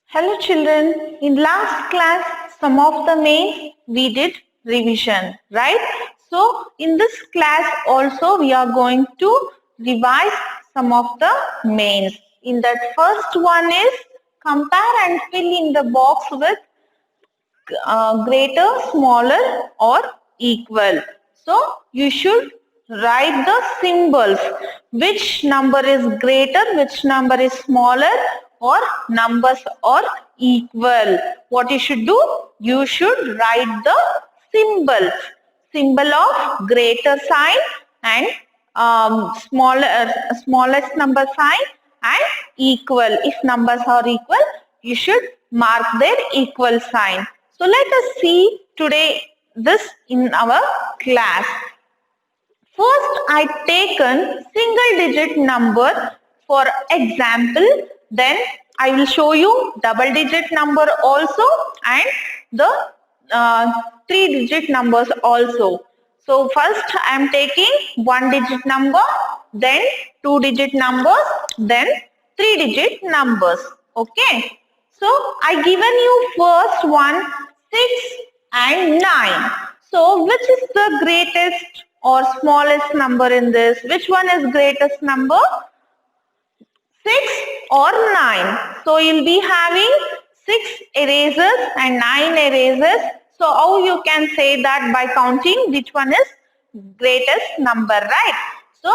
Hello children, in last class some of the mains we did revision, right? So in this class also we are going to revise some of the mains. In that first one is compare and fill in the box with greater, smaller or equal. So you should write the symbols. Which number is greater, which number is smaller or numbers are equal. What you should do? You should write the symbols. Symbol of greater sign and smallest number sign and equal. If numbers are equal, you should mark their equal sign. So let us see today this in our class. First, I taken single digit number for example. Then I will show you double digit number also and the three digit numbers also. So first I am taking one digit number, then two digit numbers, then three digit numbers. Okay. So I given you first one 6 and 9. So which is the greatest or smallest number in this? Which one is greatest number? 6 or 9. So you'll be having 6 erasers and 9 erasers. So how you can say that by counting which one is greatest number, right? So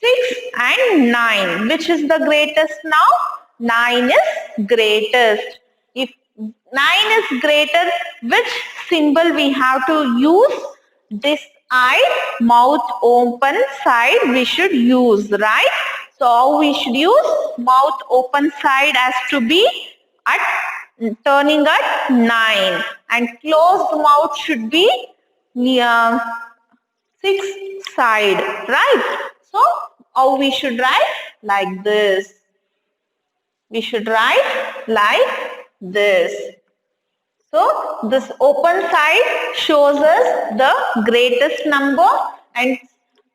6 and 9. Which is the greatest now? 9 is greatest. If 9 is greater, which symbol we have to use? This eye, mouth open side we should use, right? So how we should use? Mouth open side has to be at turning at 9 and closed mouth should be near 6 side, right? So how we should write? Like this. We should write like this. So this open side shows us the greatest number and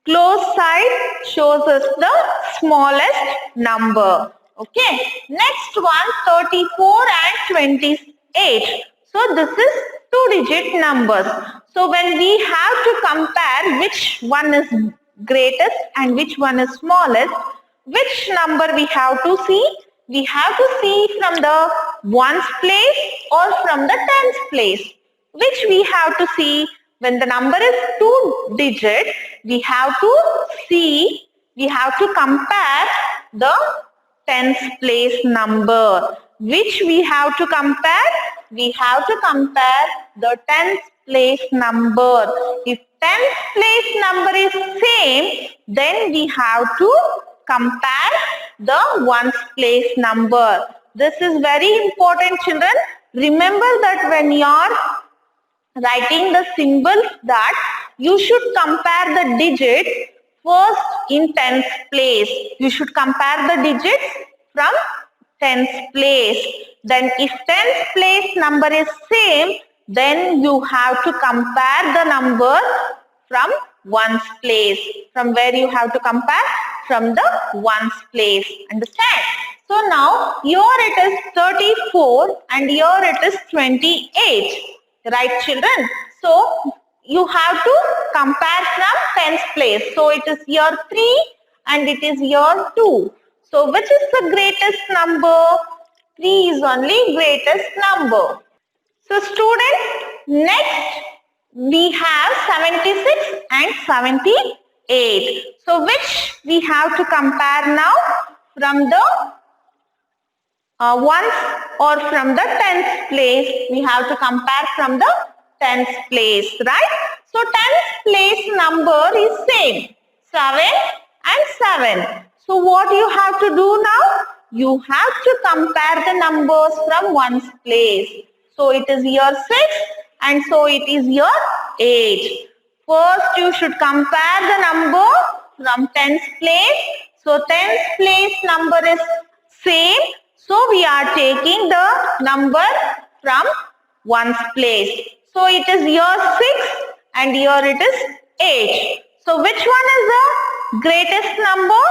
closed side shows us the smallest number. Okay. Next one 34 and 28. So this is two digit numbers. So when we have to compare which one is greatest and which one is smallest, which number we have to see? We have to see from the ones place or from the tens place. Which we have to see? When the number is two digit, we have to see, we have to compare the tens place number. Which we have to compare? We have to compare the tens place number. If tens place number is same, then we have to compare the ones place number. This is very important, children. Remember that when you are writing the symbols, that you should compare the digits first in tens place. You should compare the digits from tens place. Then if tens place number is same, then you have to compare the number from ones place. From where you have to compare? From the ones place. Understand? So now here it is 34 and here it is 28. Right, children? So you have to compare from tens place. So it is here 3 and it is here 2. So which is the greatest number? 3 is only greatest number. So students, next we have 76 and 78. So which we have to compare now? From the ones or from the tens place? We have to compare from the tens place, right? So tens place number is same, 7 and 7. So what you have to do now? You have to compare the numbers from ones place. So it is here 6 and so it is here 8. First you should compare the number from tens place. So tens place number is same. So we are taking the number from ones place. So it is here 6 and here it is 8. So which one is the greatest number?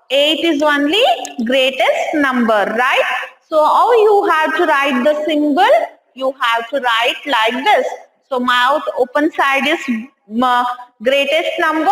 8 is only greatest number, right? So how you have to write the symbol? You have to write like this. So mouth open side is greatest number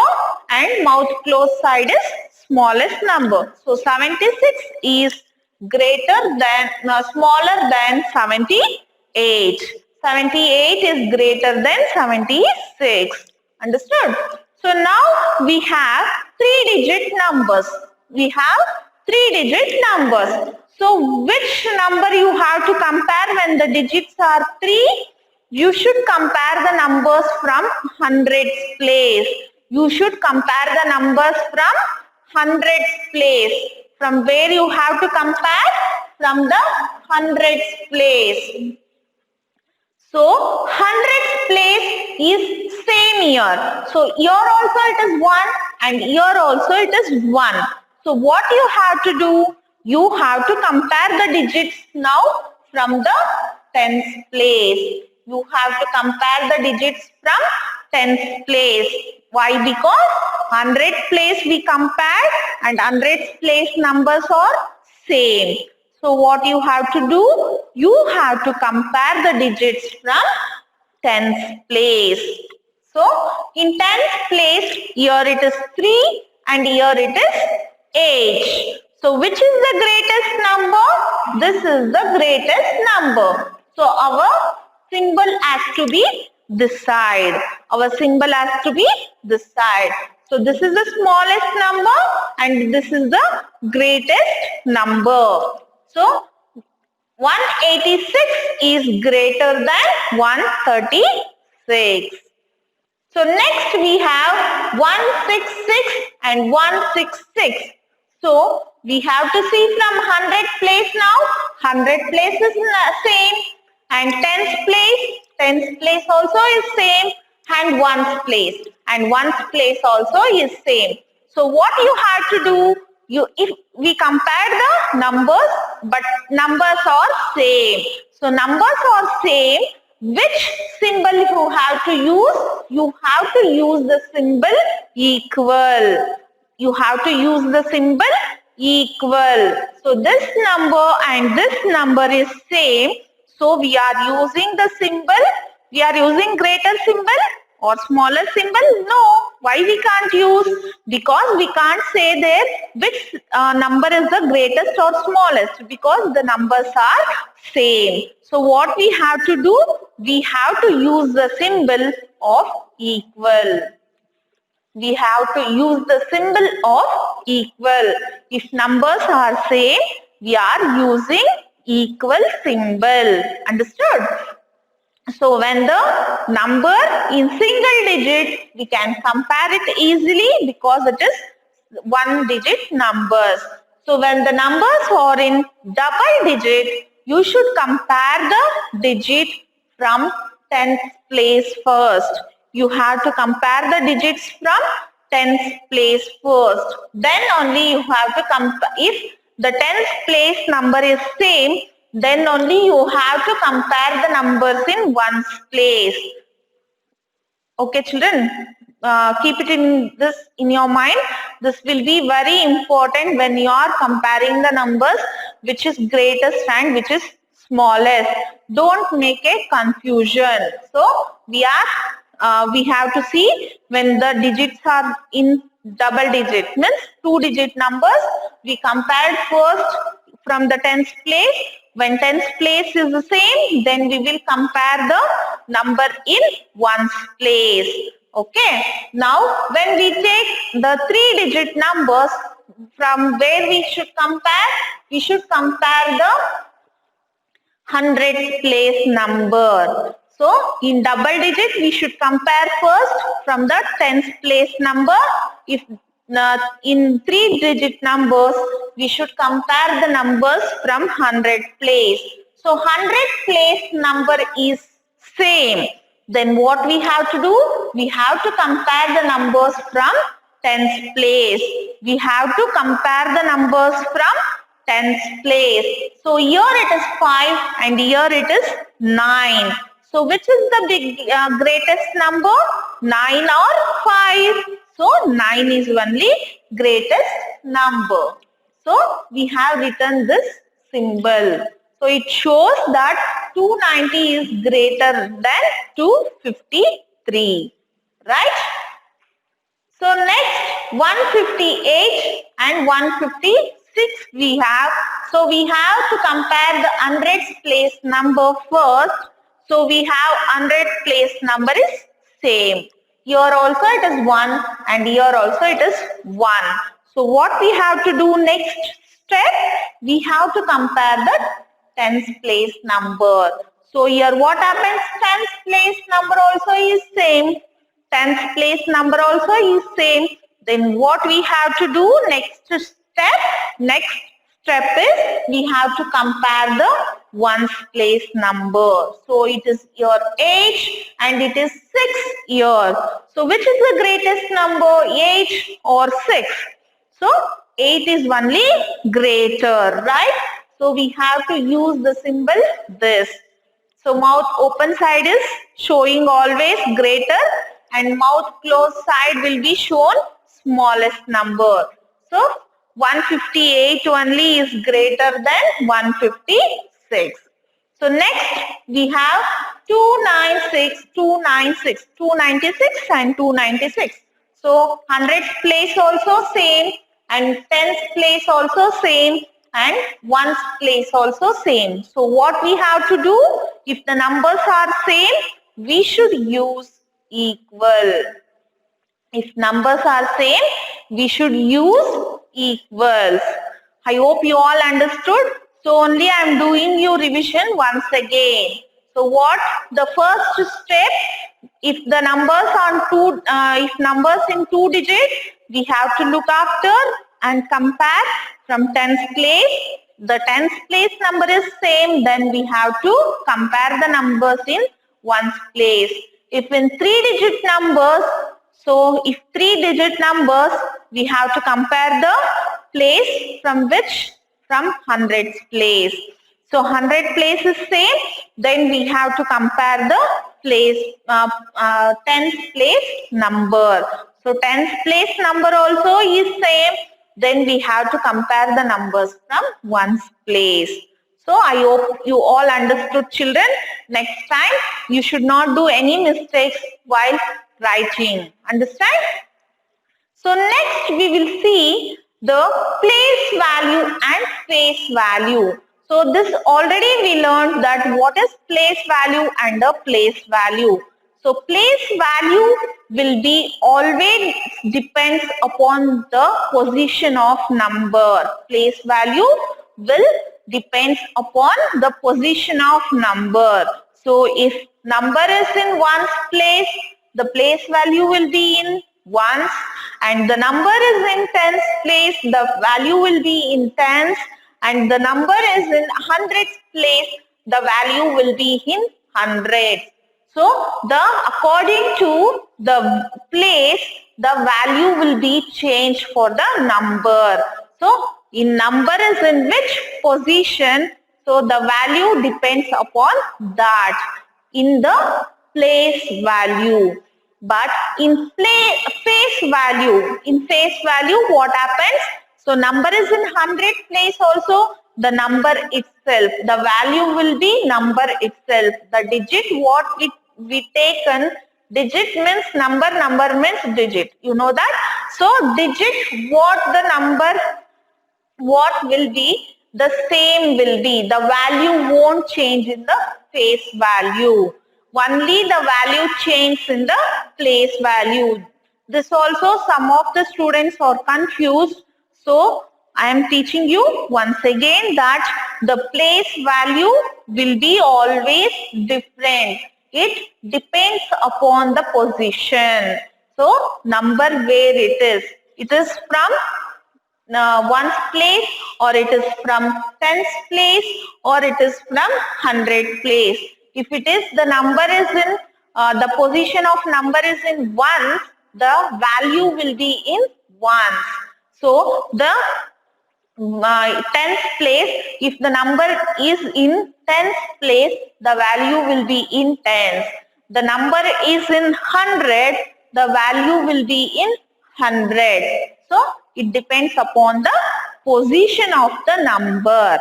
and mouth closed side is smallest number. So 76 is greater than smaller than 78. 78 is greater than 76. Understood? So now we have 3-digit numbers. We have 3-digit numbers. So which number you have to compare when the digits are 3? You should compare the numbers from hundreds place. You should compare the numbers from hundreds place. From where you have to compare? From the hundreds place. So hundreds place is same here. So here also it is 1 and here also it is 1. So what you have to do? You have to compare the digits now from the tens place. You have to compare the digits from tens place. Why? Because 100 place we compared and hundreds place numbers are same. So what you have to do? You have to compare the digits from tens place. So in tens place, here it is 3 and here it is 8. So which is the greatest number? This is the greatest number. So our symbol has to be this side. Our symbol has to be this side. So this is the smallest number and this is the greatest number. So 186 is greater than 136. So next we have 166 and 166. So we have to see from 100 place now. 100 place is same and tens place also is same and ones place also is same. So what you have to do? If we compare the numbers, but numbers are same. So numbers are same. Which symbol you have to use? You have to use the symbol equal. You have to use the symbol equal. So this number and this number is same. So we are using the symbol. We are using greater symbol or smaller symbol? No. Why we can't use? Because we can't say there which number is the greatest or smallest, because the numbers are same. So what we have to do? We have to use the symbol of equal. We have to use the symbol of equal. If numbers are same, we are using equal symbol. Understood? So when the number in single digit, we can compare it easily because it is 1-digit numbers. So when the numbers are in double digit, you should compare the digit from tens place first. You have to compare the digits from tens place first. Then only you have to compare. If the tens place number is same, then only you have to compare the numbers in ones place. Okay, children, keep it in your mind. This will be very important when you are comparing the numbers, which is greatest and which is smallest. Don't make a confusion. So we have to see when the digits are in double digit, means 2-digit numbers. We compared first from the tens place. When tens place is the same, then we will compare the number in ones place. Okay. Now, when we take the 3-digit numbers, from where we should compare? We should compare the hundreds place number. So, in double digit, we should compare first from the tens place number. If in 3-digit numbers, we should compare the numbers from 100 place. So 100 place number is same. Then what we have to do? We have to compare the numbers from tens place. We have to compare the numbers from tens place. So here it is 5 and here it is 9. So which is the greatest number? 9 or 5? So 9 is only greatest number. So we have written this symbol. So it shows that 290 is greater than 253, right? So next 158 and 156 we have. So we have to compare the hundreds place number first. So we have hundred place number is same. Here also it is 1 and here also it is 1. So what we have to do next step? We have to compare the tens place number. So here what happens? Tens place number also is same. Tens place number also is same. Then what we have to do next step? Next step is we have to compare the ones place number. So it is your 8 and it is 6 here. So which is the greatest number, 8 or 6? So 8 is only greater, right? So we have to use the symbol this. So mouth open side is showing always greater and mouth closed side will be shown smallest number. So 158 only is greater than 156. So next we have 296, 296, 296 and 296. So hundreds place also same and tens place also same and ones place also same. So what we have to do? If the numbers are same, we should use equal. If numbers are same, we should use equals. I hope you all understood. So only I am doing you revision once again. So what the first step? If the numbers are if numbers in 2 digits, we have to look after and compare from tens place. The tens place number is same, then we have to compare the numbers in ones place. If in 3-digit numbers, so if 3-digit numbers, we have to compare the place from which? From hundreds place. So 100 place is same, then we have to compare the place, tens place number. So tens place number also is same, then we have to compare the numbers from ones place. So I hope you all understood, children. Next time you should not do any mistakes while writing. Understand? So next we will see the place value and face value. So this already we learned that what is place value and the place value. So place value will be always depends upon the position of number. Place value will depends upon the position of number. So if number is in ones place, the place value will be in ones, and the number is in tens place, the value will be in tens, and the number is in hundreds place, the value will be in hundreds. So according to the place, the value will be changed for the number. So in number is in which position, so the value depends upon that in the place value. But in face value what happens? So number is in 100 place also, the number itself, the value will be number itself. The digit what we taken, digit means number, number means digit. You know that? So digit what the number, what will be, the same will be. The value won't change in the face value. Only the value changes in the place value. This also some of the students are confused. So I am teaching you once again that the place value will be always different. It depends upon the position. So number where it is. It is from ones place, or it is from tens place, or it is from 100 place. If it is the number is in the position of number is in ones, the value will be in ones. So the tens place, if the number is in tens place, the value will be in tens. The number is in 100, the value will be in 100. So it depends upon the position of the number.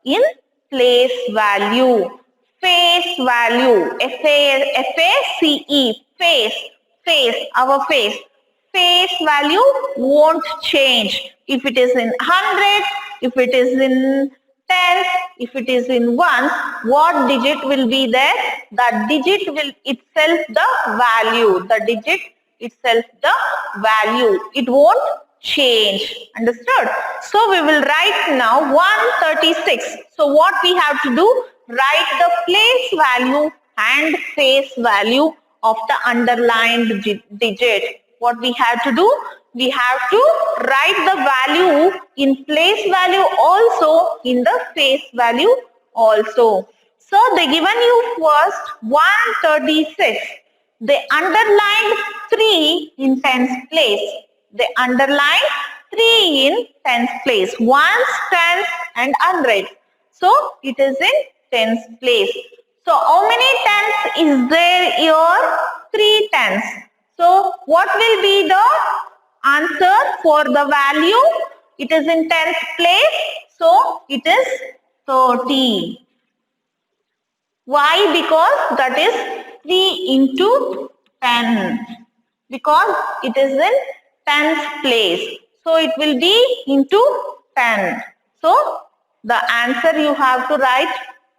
in place value. Face value, F-A-C-E, our face. Face value won't change. If it is in hundreds, if it is in tens, if it is in ones, what digit will be there? The digit will itself the value. The digit itself the value. It won't change. Understood? So we will write now 136. So what we have to do? Write the place value and face value of the underlined digit. What we have to do? We have to write the value in place value also, in the face value also. So they given you first 136. They underlined 3 in tens place. They underlined 3 in tens place. Ones, tens and hundreds. So it is in tens place. So how many tens is there here? 3 tens. So what will be the answer for the value? It is in tens place. So it is 30. Why? Because that is 3 into 10. Because it is in tens place. So it will be into 10. So the answer you have to write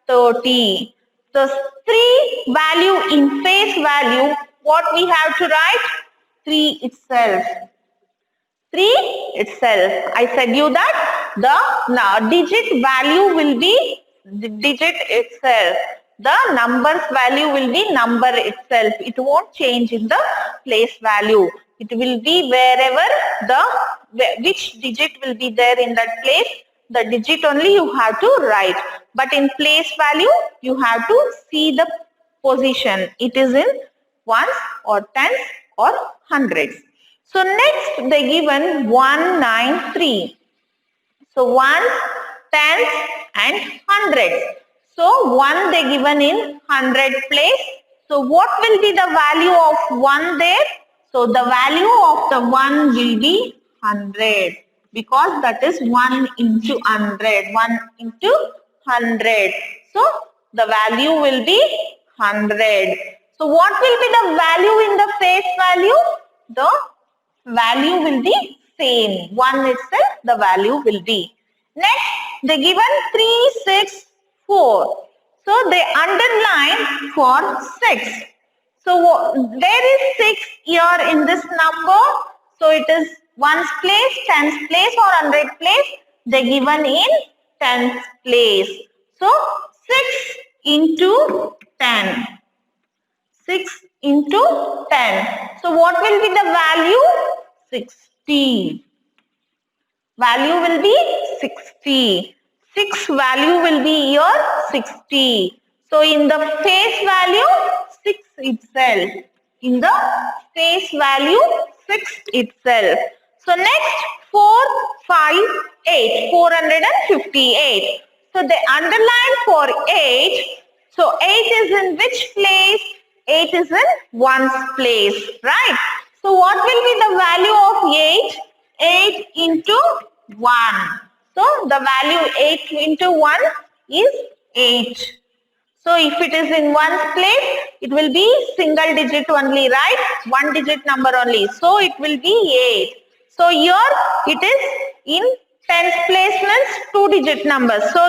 30. So 3 value in face value, what we have to write? 3 itself. 3 itself. I said you that the digit value will be the digit itself. The numbers value will be number itself. It won't change in the place value. It will be wherever which digit will be there in that place, the digit only you have to write. But in place value, you have to see the position. It is in ones or tens or hundreds. So next they given 193. So ones, tens and hundreds. So 1 they given in 100 place. So what will be the value of 1 there? So the value of the 1 will be 100, because that is 1 into 100. 1 into 100. So the value will be 100. So what will be the value in the face value? The value will be same. 1 itself the value will be. Next they given 3, 6, 4. So they underline for 6. So there is 6 here in this number. So it is ones place, tens place or 100 place. They given in tens place. So 6 into 10. 6 into 10. So what will be the value? 60. Value will be 60. 6 value will be here 60. So in the face value 6 itself. In the face value 6 itself. So next 4, 5, 8. 458. So they underline for 8. So 8 is in which place? 8 is in ones place, right? So what will be the value of 8? 8 into 1. So the value 8 into 1 is 8. So if it is in ones place, it will be single digit only, right? One digit number only. So it will be 8. So here it is in tens place means 2 digit number. So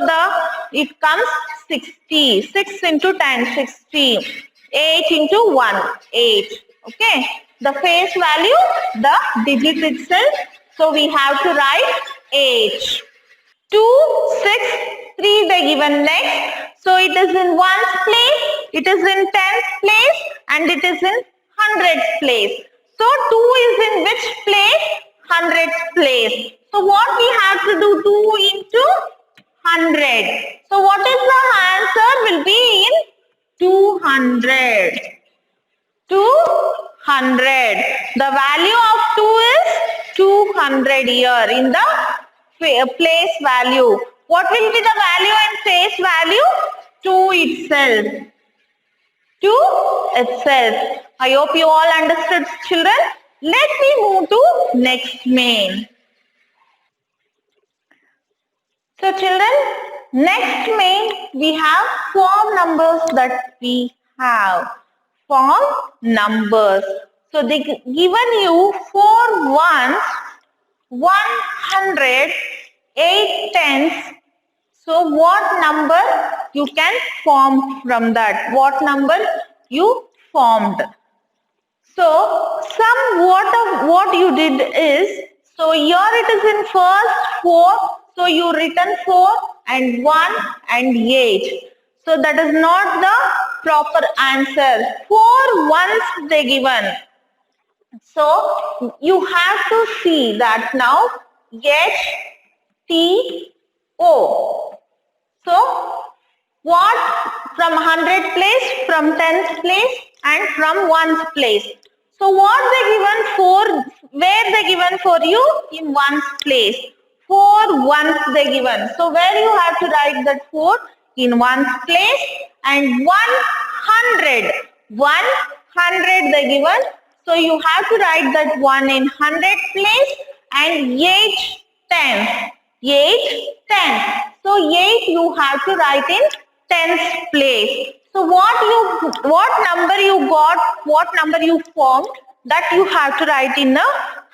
it comes 60. 6 into 10, 60. 8 into 1, 8. Okay. The face value, the digit itself. So we have to write 8. 2, 6, 3 they given next. So it is in ones place, it is in tens place and it is in hundreds place. So 2 is in which place? Hundreds place. So what we have to do? 2 into 100. So what is the answer? Will be in 200. 200. The value of 2 is 200 here in the place value. What will be the value and face value? 2 itself. 2 itself. I hope you all understood, children. Let me move to next main. So children, next we have form numbers that we have. Form numbers. So they given you 4 ones, 100, 8 tens. So what number you can form from that? What number you formed? So what you did is, so here it is in first 4, so you written 4 and 1 and 8. So that is not the proper answer. 4 ones they given. So you have to see that now. H T O. So what from 100 place, from 10th place and from 1st place. So what they given for, where they given for you? In 1st place. 4 ones they given. So where you have to write that 4? In 1st place, and 100. 100 they given. So you have to write that 1 in 100 place and 8 10. 8 10. So 8 you have to write in 10th place. So what number you got, what number you formed, that you have to write in the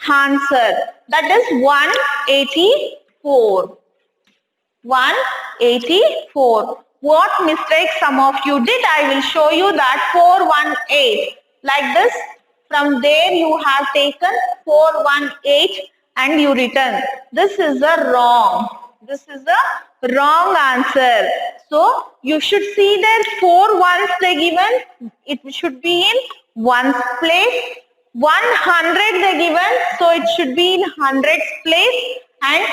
answer. That is 184. 184. What mistake some of you did, I will show you that 418. Like this, from there you have taken 418 and you written. This is a wrong. This is a wrong answer. So you should see there 4 ones they given. It should be in 1's place. 100 they given. So it should be in 100's place. And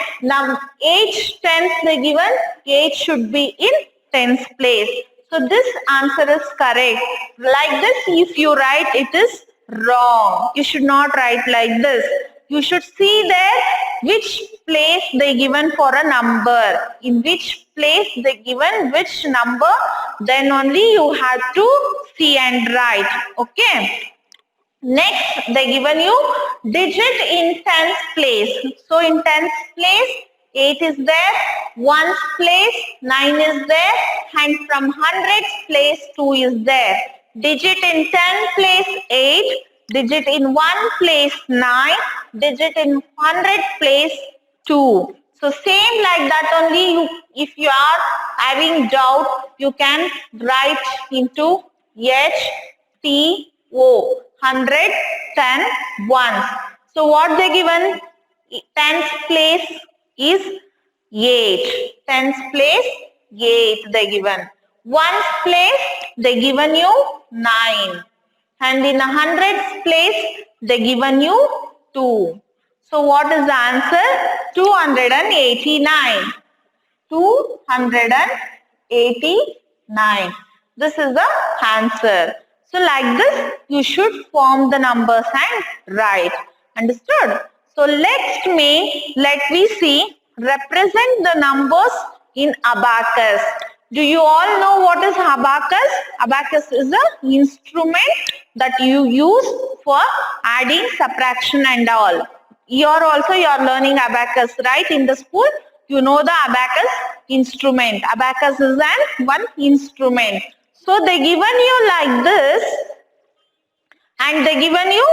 8 tenths they given. 8 should be in 10th place. So this answer is correct. Like this, if you write, it is wrong. You should not write like this. You should see there which place they given for a number. In which place they given which number, then only you have to see and write. Okay. Next, they given you digit in 10th place. So in 10th place, 8 is there, 1's place, 9 is there, and from 100th place, 2 is there. Digit in 10th place, 8. Digit in 1 place, 9. Digit in 100th place, 2. So same like that only, if you are having doubt, you can write into H, T, O. 100, 10, 1. So what they given? 10th place is 8. 10th place, 8 they given. 1's place, they given you 9. And in 100th place, they given you 2. So what is the answer? 289. 289. This is the answer. So like this, you should form the numbers and write. Understood? So let we see, represent the numbers in abacus. Do you all know what is abacus? Abacus is an instrument that you use for adding, subtraction and all. You are learning abacus, right? In the school, you know the abacus instrument. Abacus is one instrument. So they given you like this and they given you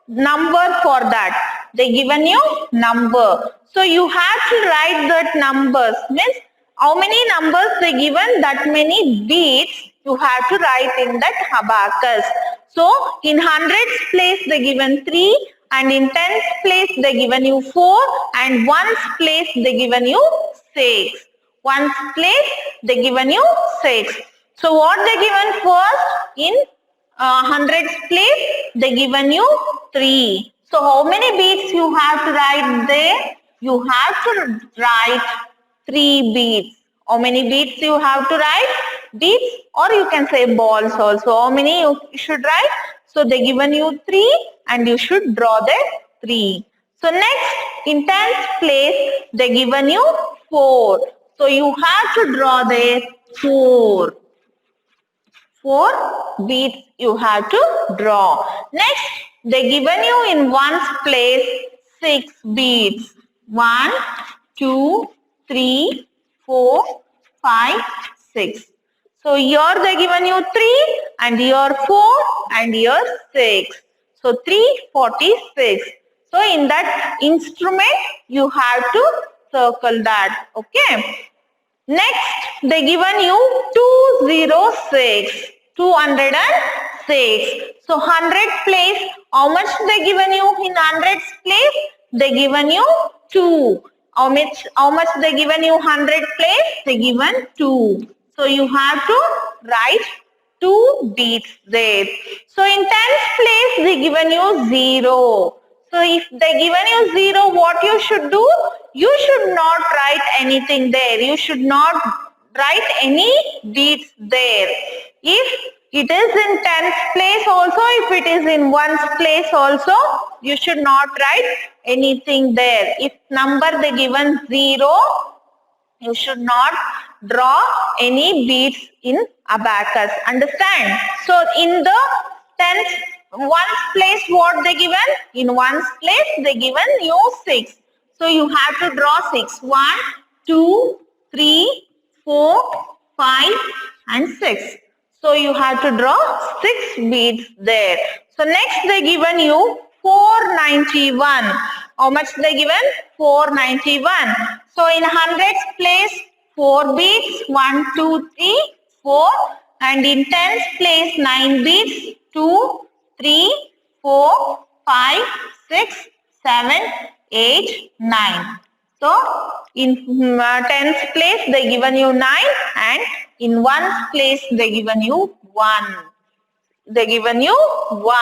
number for that. They given you number. So you have to write that numbers. Means how many numbers they given, that many beats you have to write in that abacus. So in 100th place they given 3 and in 10th place they given you 4 and 1's place they given you 6. 1's place they given you 6. So what they given first? In 100th place, they given you 3. So how many beats you have to write there? You have to write 3 beats. How many beats you have to write? Beats, or you can say balls also. How many you should write? So they given you 3 and you should draw the 3. So next, in 10th place, they given you 4. So you have to draw the 4. 4 beats you have to draw. Next, they given you in 1's place 6 beats. 1, 2, 3, 4, 5, 6. So here they given you 3 and here 4 and here 6. So 346. So in that instrument you have to circle that. Okay. Next they given you 206. 206. So 100 place, how much they given you in hundreds place? They given you 2. How much they given you 100 place? They given 2. So you have to write 2 beats there. So in tens place they given you 0. So if they given you 0, what you should do? You should not write anything there. You should not write any beats there. If it is in tens place also, if it is in ones place also, you should not write anything there. If number they given 0, you should not draw any beads in abacus. Understand? So in the tens ones place, what they given? In ones place they given you 6. So you have to draw 6. 1, 2, 3, 4, 5 and 6. So you have to draw 6 beads there. So next they given you 491. How much they given? 491. So in hundreds place 4 beads, 1, 2, 3, 4, and in tens place 9 beads, 2, 3, 4, 5, 6, 7, 8, 9. So in tens place they given you 9 and in ones place they given you 1. They given you 1.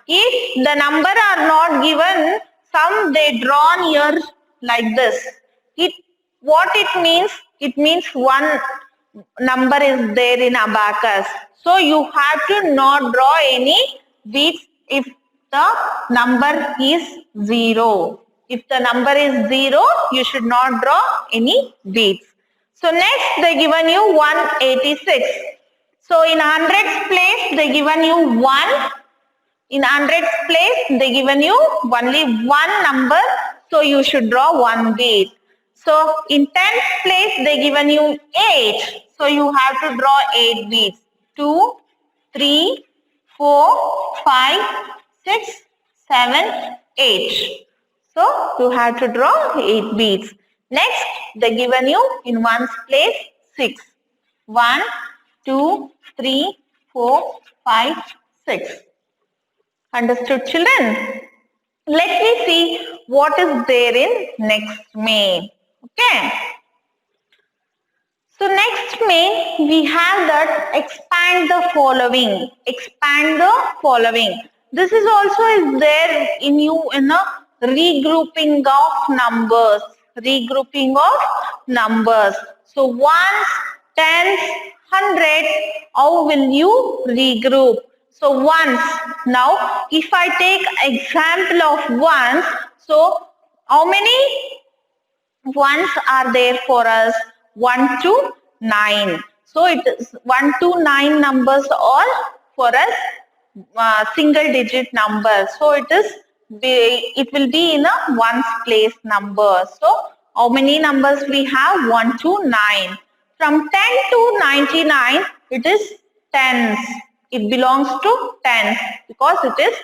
If the number are not given, some they drawn here like this. What it means? It means one number is there in abacus. So you have to not draw any beats if the number is 0. If the number is 0, you should not draw any beats. So next they given you 186. So in hundreds place they given you 1. In hundreds place they given you only one number. So you should draw one beat. So in tens place they given you 8. So you have to draw 8 beats. 2, 3, 4, 5, 6, 7, 8. So you have to draw 8 beats. Next they given you in ones place 6. 1, 2, 3, 4, 5, 6. Understood, children? Let me see what is there in next main. Okay. So next main we have that expand the following. Expand the following. This is also is there in you in a regrouping of numbers. Regrouping of numbers. So ones, tens, hundreds, how will you regroup? So ones. Now if I take example of ones, so how many ones are there for us? 1 to 9. So it is 1 to 9 numbers are for us single digit number. So it will be in a ones place number. So how many numbers we have? 1 to 9. From 10 to 99 it is tens. It belongs to tens because it is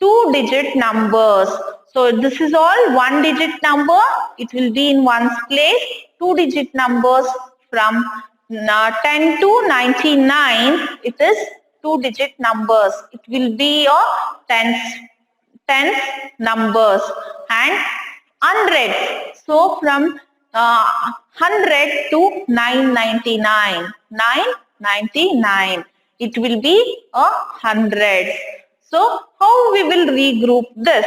2-digit numbers. So this is all 1-digit number. It will be in ones place. 2-digit numbers from 10 to 99. It is 2-digit numbers. It will be your tens numbers and hundreds. So from 100 to 999. 999. It will be a hundreds. So how we will regroup this?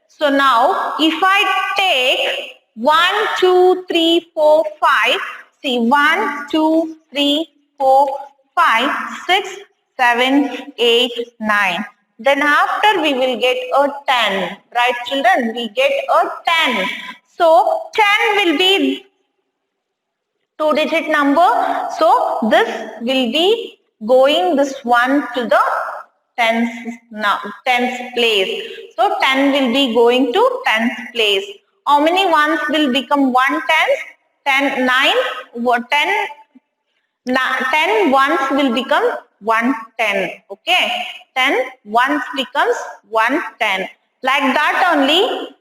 So now if I take 1, 2, 3, 4, 5. See 1, 2, 3, 4, 5, 6, 7, 8, 9. Then after we will get a 10. Right children? We get a 10. So 10 will be 2-digit number. So this will be going this one to the tens place. So 10 will be going to tens place. How many ones will become 1 tens? 10, 9, 10 10 ones will become 110. Okay, 10 ones becomes 110. Like that only,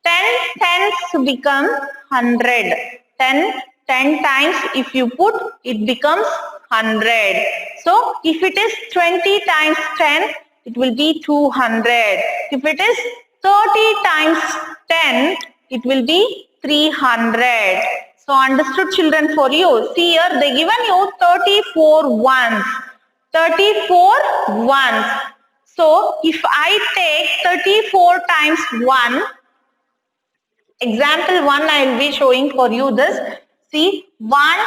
10 tens become 100. 10 times if you put, it becomes 100. So if it is 20 times 10, it will be 200. If it is 30 times 10, it will be 300. So understood, children, for you. See here, they given you 34 ones. 34 ones. So if I take 34 times 1, example 1 I will be showing for you this. See, 1,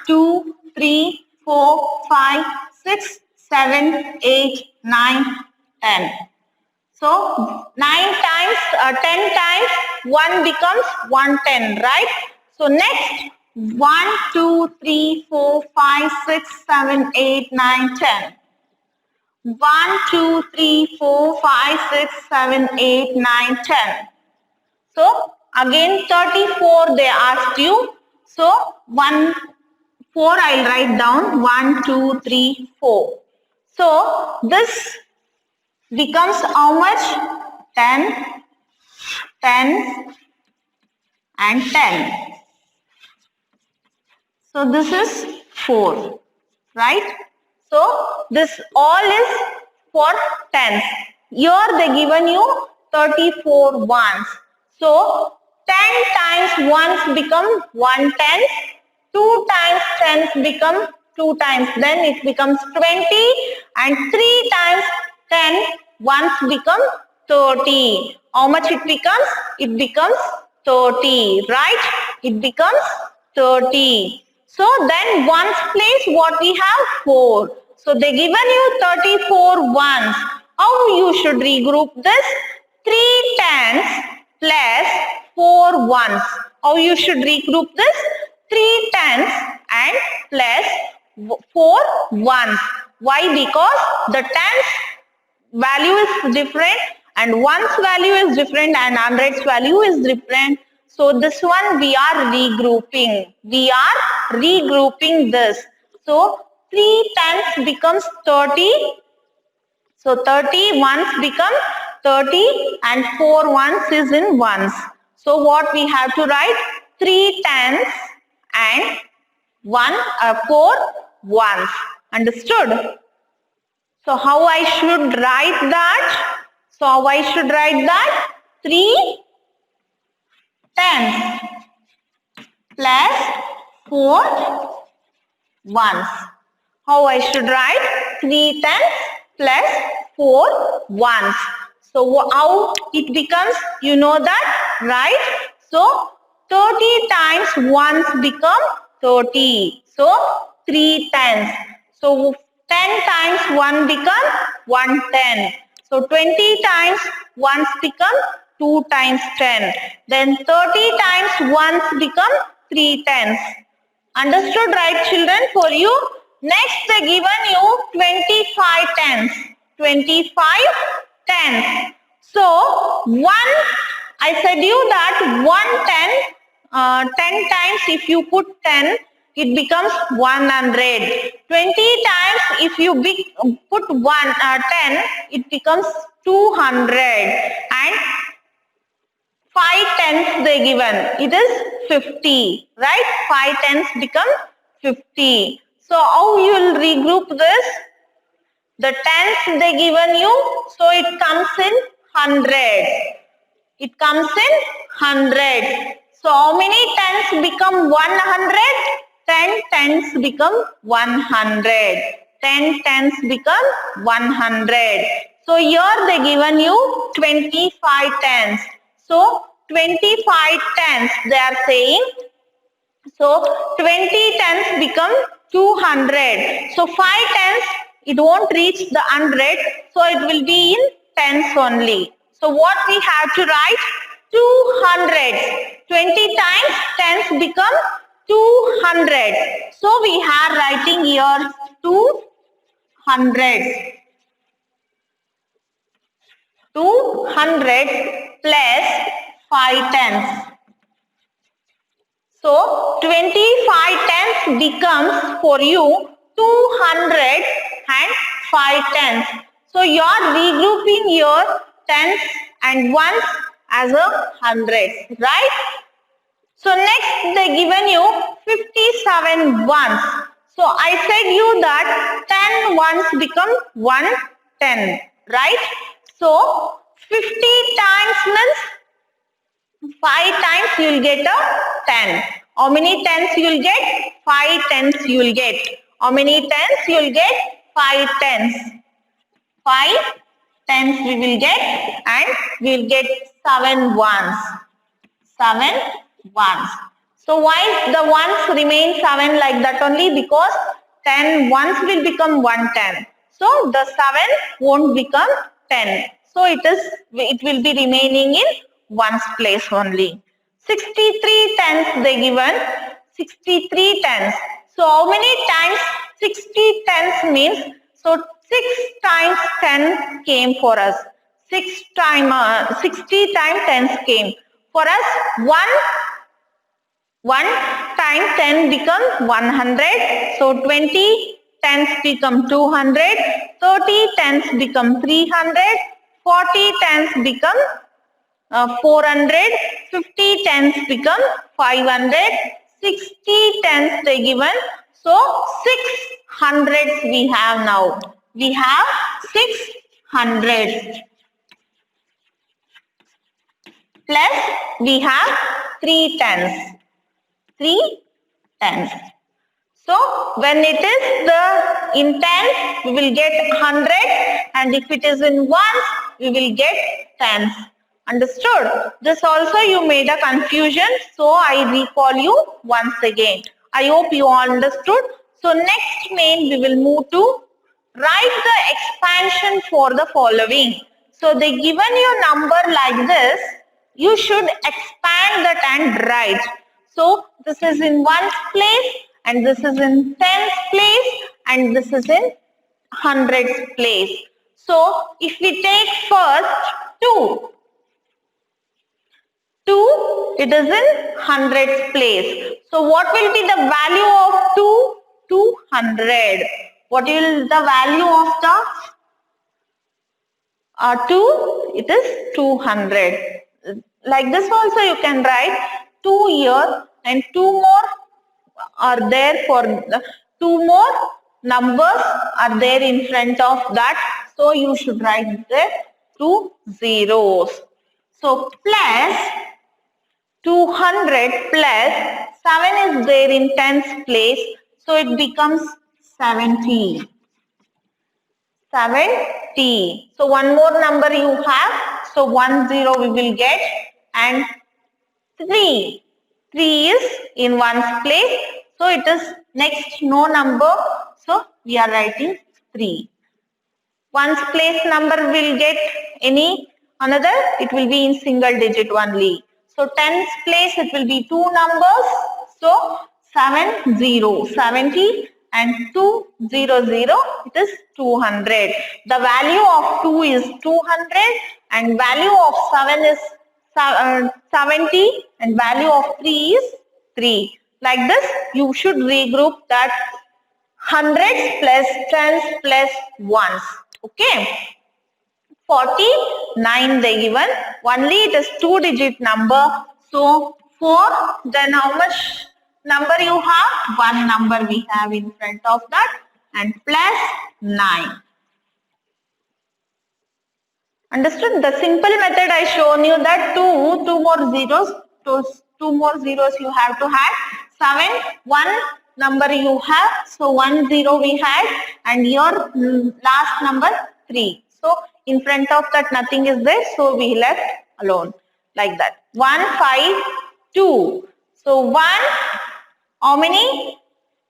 2, 3, 4, 5, 6, 7, 8, 9, 10. So 9 times, 10 times 1 becomes 110, right? So next, 1, 2, 3, 4, 5, 6, 7, 8, 9, 10. 1, 2, 3, 4, 5, 6, 7, 8, 9, 10. So again 34 they asked you. So 4 I'll write down, 1, 2, 3, 4. So this becomes how much? 10, 10 and 10. So this is 4, right? So this all is for tens. Here they given you 34 ones. So 10 times ones become 110. 2 times tens become 2 times. Then it becomes 20. And 3 times 10 ones become 30. How much it becomes? It becomes 30, right? It becomes 30. So then ones place what we have? 4. So they given you 34 ones. How you should regroup this? 3 tens plus 4 ones. How you should regroup this? 3 tens and plus 4 ones. Why? Because the tens value is different and one's value is different and hundred's value is different. So this one we are regrouping. We are regrouping this. So 3 tens becomes 30. So 30 ones become 30 and 4 ones is in ones. So what we have to write? 3 tens and 4 ones. Understood? So how I should write that? So how I should write that? 3 tens plus 4 ones. How I should write? 3 tens plus 4 ones. So how it becomes? You know that, right? So 30 times ones become 30. So 3 tens. So 10 times 1 become 110. So 20 times 1s become 2 times 10. Then 30 times 1s become 3 tens. Understood, right, children? For you. Next, they given you 25 tens. 25 tens. So 1, I said you that 10 times if you put 10, it becomes 100. 20 times if you put 10, it becomes 200. And 5 tens they given, it is 50, right? 5 tens become 50. So how you will regroup this? The tens they given you, so it comes in 100. It comes in 100. So how many tens become 100? 10 tens become 100. 10 tens become 100. So here they given you 25 tens. So 25 tens they are saying. So 20 tens become 200. So 5 tens, it won't reach the 100. So it will be in tens only. So what we have to write? 200. 20 times tens become 200. So we are writing here 200. 200 plus 5 tens. So 25 tens becomes for you 205 tens. So you are regrouping your tens and ones as a hundreds, right? So next they given you 57 ones. So I said you that 10 ones become 110, right? So 50 times means 5 times you will get a 10. How many tens you will get? 5 tens you will get. How many tens you will get? 5 tens. 5 tens we will get, and we will get 7 ones. 7 ones. So why the ones remain 7 like that only? Because 10 ones will become 110. So the 7 won't become 10. So it will be remaining in ones place only. 63 tens they given. 63 tens. So how many times 60 tens means? So 6 times 10 came for us. 60 times tens came. For us, one time 10 become 100. So 20 tens become 200. 30 tens become 300. 40 tens become 400. 50 tens become 500. 60 tens they given. So 600s we have now. We have 600. Plus we have 3 tens. 3 tens. So when it is the in tens, we will get 100, and if it is in ones, we will get tens. Understood? This also you made a confusion, so I recall you once again. I hope you understood. So next main we will move to write the expansion for the following. So they given you number like this, you should expand that and write. So this is in ones place, and this is in tens place, and this is in hundreds place. So if we take first 2, it is in hundreds place. So what will be the value of 2? 200. What will the value of the 2? It is 200. Like this also you can write 2 here, and 2 more are there for the 2 more numbers are there in front of that. So you should write there 2 zeros. So plus 200 plus 7 is there in tens place. So it becomes 70. 70. So one more number you have. So 10 we will get, and 3. 3 is in ones place. So it is next no number. So we are writing 3. Ones place number will get any another. It will be in single digit only. So tens place it will be 2 numbers. So 70. 70. And 200, it is 200. The value of 2 is 200, and value of 7 is 70, and value of 3 is 3. Like this, you should regroup that hundreds plus tens plus ones. Okay. 49 they given. Only it is 2-digit number. So 4, then how much number you have? 1 number we have in front of that, and plus 9. Understood? The simple method I shown you that 2 more zeros, 2 more zeros you have to have. 7, 1 number you have, so 10 we had, and your last number 3. So in front of that nothing is there, so we left alone like that. 1, 5, 2. So 1, how many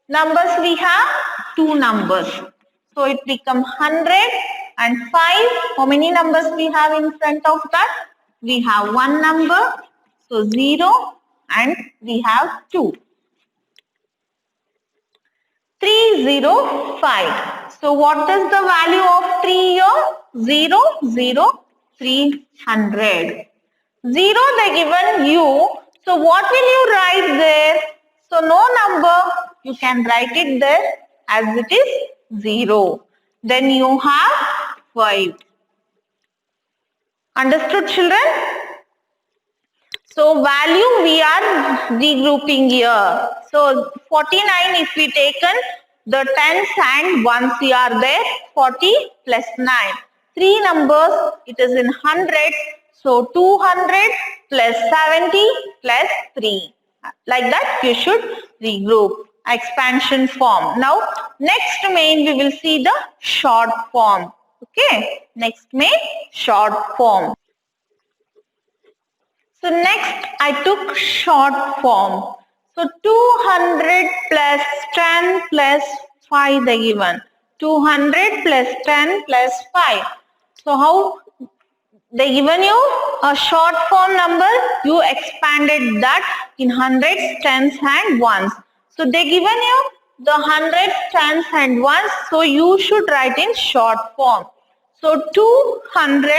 numbers we have? 2 numbers. So it becomes 100, and 5, how many numbers we have in front of that? We have 1 number, so 0, and we have 2. 305. So what is the value of 3 here? 0, 0, 300. 0 they given you. So what will you write there? So no number, you can write it there as it is 0. Then you have 5. Understood, children? So value we are regrouping here. So 49 if we taken the tens and ones we are there, 40 plus 9. 3 numbers, it is in hundreds. So 200 plus 70 plus 3. Like that you should regroup. Expansion form. Now next main we will see the short form. Okay. Next main short form. So next I took short form. So 200 plus 10 plus 5 they given. 200 plus 10 plus 5. So how they given you a short form number, you expanded that in hundreds, tens and ones. So they given you the hundreds, tens and ones, so you should write in short form. So 200,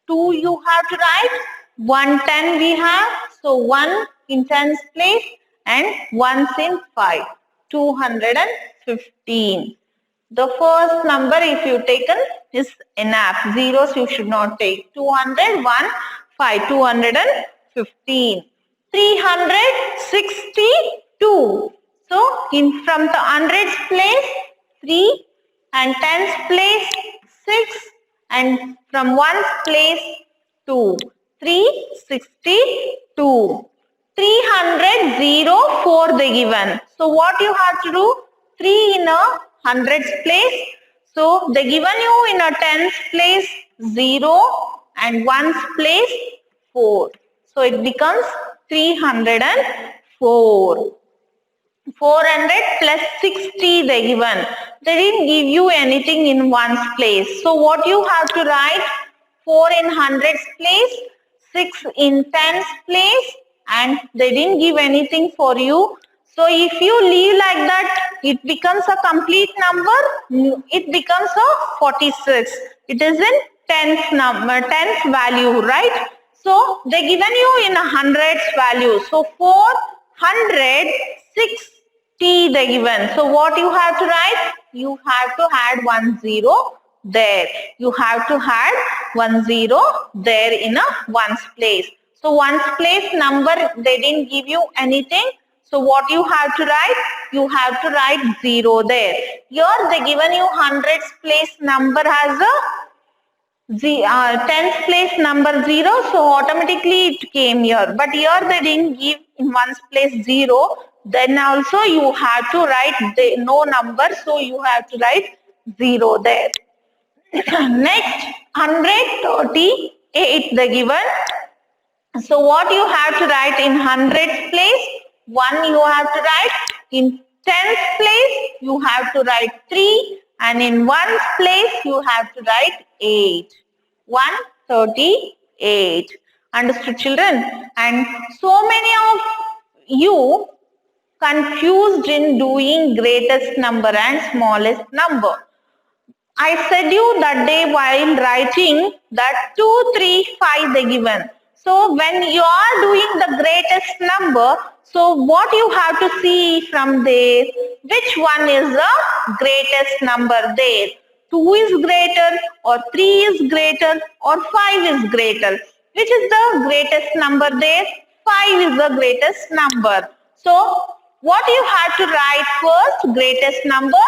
2 you have to write, 110 we have, so 1 in tens place and 1s in 5, 215. The first number if you taken is enough. Zeros you should not take. 201, 5, 215. 362. So in from the hundreds place 3 and tens place 6 and from ones place 2. 362. 300, 0, 4 they given. So what you have to do? 3 in a hundreds place. So they given you in a tens place 0 and ones place 4. So it becomes 304. 400 plus 60 they given. They didn't give you anything in ones place. So what you have to write? 4 in hundreds place, 6 in tens place, and they didn't give anything for you. So if you leave like that, it becomes a complete number. It becomes a 46. It is in tens number, tens value, right? So they given you in a hundreds value. So 460 they given. So what you have to write? You have to add 10 there. You have to add 10 there in a ones place. So ones place number, they didn't give you anything. So what you have to write? You have to write 0 there. Here they given you hundreds place number as a tens place number 0. So automatically it came here. But here they didn't give in ones place 0. Then also you have to write no number. So you have to write 0 there. Next, 138 the given. So what you have to write in hundreds place? 1 you have to write. In tens place you have to write 3, and in ones place you have to write 8. 138. Understood, children? And so many of you confused in doing greatest number and smallest number. I said you that day while writing that 2, 3, 5 they given. So when you are doing the greatest number, so what you have to see from there, which one is the greatest number there? 2 is greater or 3 is greater or 5 is greater. Which is the greatest number there? 5 is the greatest number. So what you have to write first? Greatest number.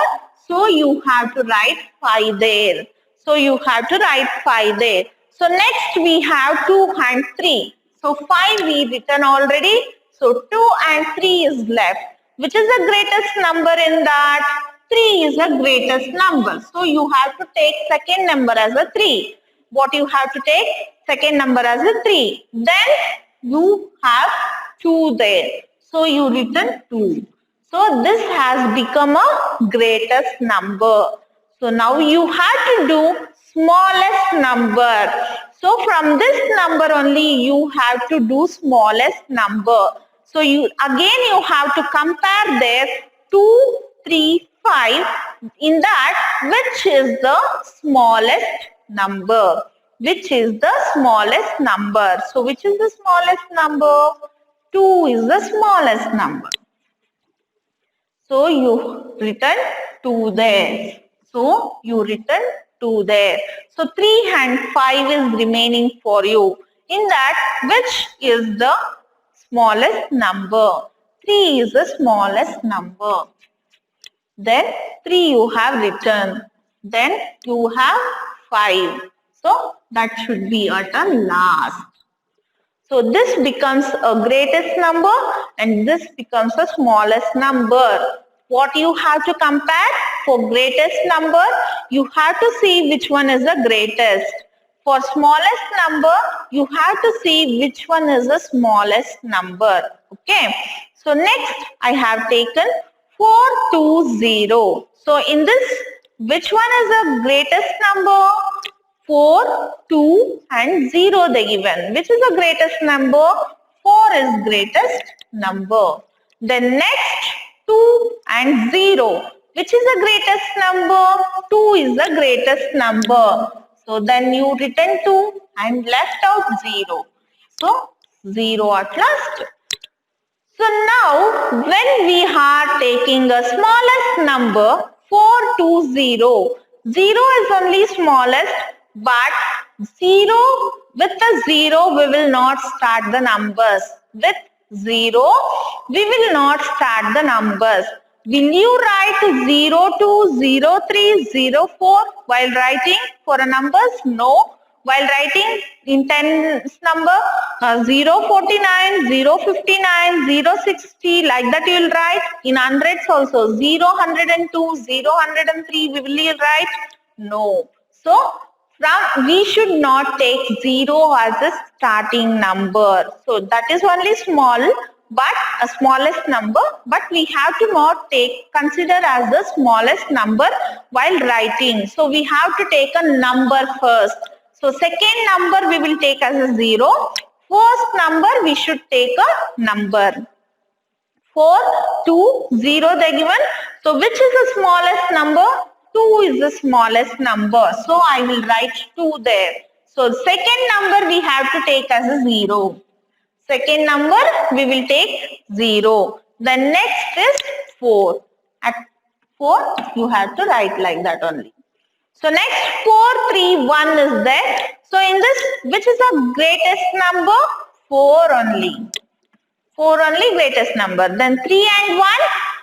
So you have to write 5 there. So you have to write 5 there. So next we have 2 and 3. So 5 we written already. So 2 and 3 is left. Which is the greatest number in that? 3 is the greatest number. So you have to take second number as a 3. What you have to take? Second number as a 3. Then you have 2 there. So you written 2. So this has become a greatest number. So now you have to do smallest number. So from this number only you have to do smallest number. So you have to compare there 2, 3, 5. In that, which is the smallest number? which is the smallest number. So which is the smallest number? 2 is the smallest number. So you return 2 there. So you return 2 there. So 3 and 5 is remaining for you. In that, which is the smallest number? 3 is the smallest number. Then 3 you have returned. Then you have 5. So that should be at the last. So this becomes a greatest number and this becomes a smallest number. What you have to compare for greatest number, you have to see which one is the greatest. For smallest number, you have to see which one is the smallest number. Okay. So next I have taken 420. So in this, which one is the greatest number? 4, 2 and 0 they given. Which is the greatest number? 4 is greatest number. Then next 2 and 0. Which is the greatest number? 2 is the greatest number. So then you written 2 and left out 0. So 0 at last. So now when we are taking a smallest number 420, 0 is only smallest, but 0, with the 0 we will not start the numbers. With 0 we will not start the numbers. Will you write 02, 03, 04 while writing for a numbers? No. While writing in tens number 049, 059, 060, like that you will write. In hundreds also 0102, 003 we will write. No. So we should not take 0 as a starting number. So that is only small, but a smallest number, but we have to not consider as the smallest number while writing. So we have to take a number first. So second number we will take as a 0. First number we should take a number. 4, 2, 0 they given. So which is the smallest number? 2 is the smallest number. So I will write 2 there. So second number we have to take as a 0. Second number we will take 0. The next is 4. At 4 you have to write like that only. So next 4, 3, 1 is there. So in this, which is the greatest number? 4 only. 4 only greatest number. Then 3 and 1,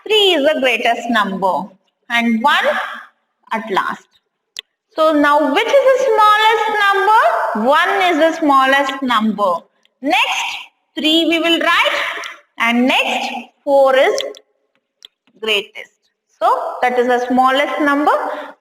3 is the greatest number. And 1 at last. So now which is the smallest number? 1 is the smallest number. Next 3 we will write and next 4 is greatest. So that is the smallest number.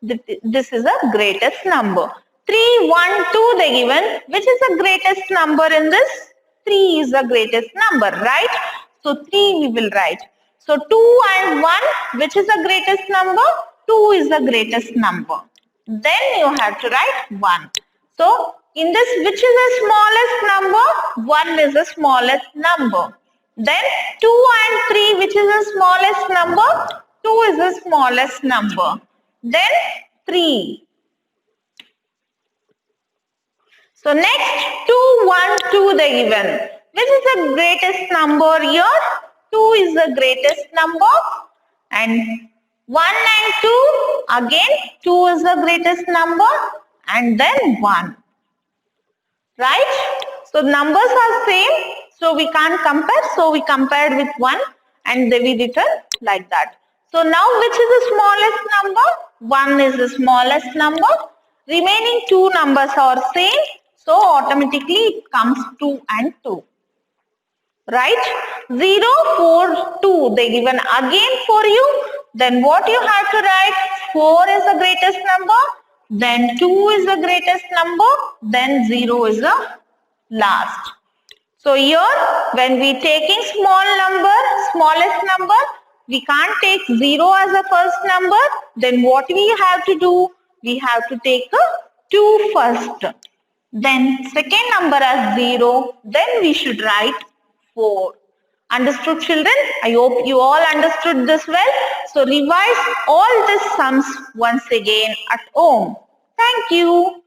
This is the greatest number. 3, 1, 2 they given. Which is the greatest number in this? 3 is the greatest number, right? So 3 we will write. So 2 and 1, which is the greatest number? 2 is the greatest number. Then you have to write 1. So in this, which is the smallest number? 1 is the smallest number. Then 2 and 3, which is the smallest number? 2 is the smallest number. Then 3. So next 2, 1, 2 they given. Which is the greatest number here? 2 is the greatest number. And 1 and 2, again 2 is the greatest number. And then 1. Right? So numbers are same. So we can't compare. So we compared with 1 and then we return like that. So now which is the smallest number? 1 is the smallest number. Remaining 2 numbers are same. So automatically it comes 2 and 2. Right? 0, 4, 2 they given again for you. Then what you have to write? 4 is the greatest number. Then 2 is the greatest number. Then 0 is the last. So here when we taking smallest number, we can't take 0 as the first number. Then what we have to do? We have to take a 2 first. Then second number as 0. Then we should write 4. Understood, children? I hope you all understood this well. So revise all these sums once again at home. Thank you.